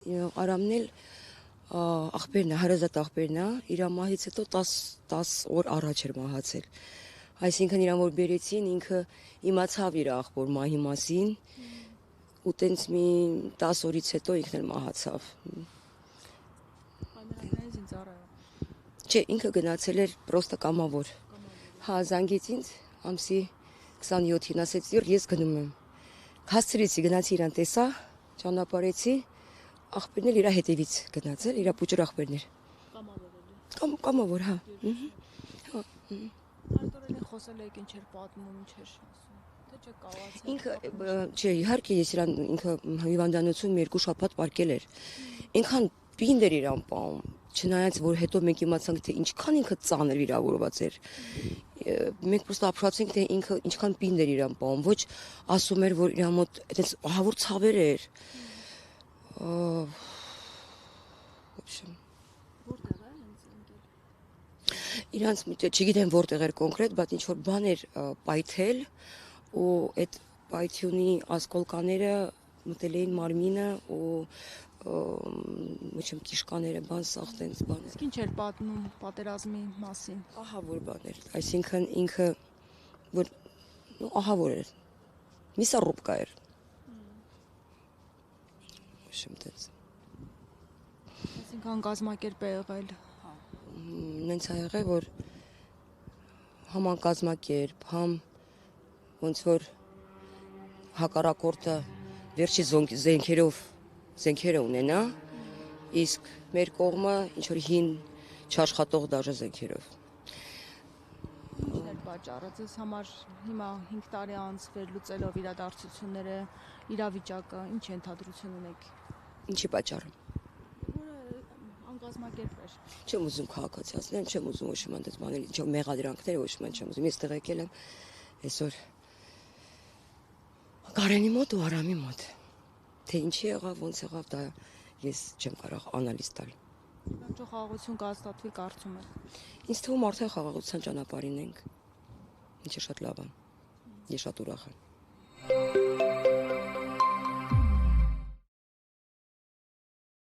Արամն էլ աղբերն է, հարազատ աղբերն է, իր մահից հետո 10 օր առաջ էր մահացել։ Այսինքն իրան որ բերեցին, ինքը իմացավ իր աղբոր մահի մասին, ու տենց մի 10 օրից հետո ինքն էլ մահացավ։ Այնուհետև ինձ առայ։ Չէ, ինքը գնացել էր պրոստը կամավոր։ Հա, զանգեց ինձ ամսի 27-ին, ասեց ես գնում եմ։ Հասցրեցի, գնացի իրան տեսա, ճանապարհեցի, աղբերն էլ իր հետևից գնացել, իր փուճր աղբերն էր։ Կամավոր, հա։ Արտորեն է խոսել եք, ինչ էր պատմում, ինչ էր ասում։ Թե չէ կավացել։ Ինքը, չէ, իհարկե ես իրան ինքը հիվանդանոցում 2 շաբաթ պարկել էր։ Ինքան պինդ էր իրան պահում, չնայած որ հետո մենք իմացանք թե ինչքան ինքը ծանր վիրավորված էր։ Մենք պրոստը ապշացինք թե ինքը ինչքան պինդ էր իրան պահում, ոչ ասում էր որ իր մոտ այդպես ահավոր ցավեր էր։ Որտեղ է ինձ ընկել։ Իրանց չգիտեմ որտեղ էր կոնկրետ, բայց ինչ որ բան էր պայթել ու այդ պայթյունի ասկոլկաները մտել էին մարմինը ու ոչմ կիշկաները բան սաղ տենց բան։ Իսկ ինչ էր պատմում պատերազմի մասին։ Ահա որ բան էր, այսինքն ինքը որ ահա որ էր։ Միսառուբկա էր։ Ոչմ տենց։ Այսինքն կազմակերպ է եղել։ Նենց ա եղել որ համ կազմակերպ, համ ոնց որ հակառակորդը վերջի զենքերը ունենա, իսկ մեր կողմը ինչ որ հին չաշխատող դաժե զենքերով։ Ինչ էր պատճառը ձեզ համար հիմա 5 տարի անց վերլուծելով իրադարձությունները, իրավիճակը, ինչ ենթադրություն ունեք։ Ինչի պատճառը։ Որը անկազմակերպ էր։ Չեմ ուզում քաղաքացիացնել, չեմ ուզում ոչ մի այդպես բաներ, ինչ որ մեղադրանքներ ոչ մի չեմ ուզում։ Ես տեղ եկել եմ այսօր Կարենի մոտ ու Արամի մոտ։ Թե ինչի եղավ, ոնց եղավ, դա ես չեմ կարող անալիզ տալ։ Վերջո խաղաղություն կհաստատվի կարծում եք։ Ինձ թվում արդեն խաղաղության ճանապարհին ենք։ Ինչը շատ լավ է։ Ես շատ ուրախ եմ։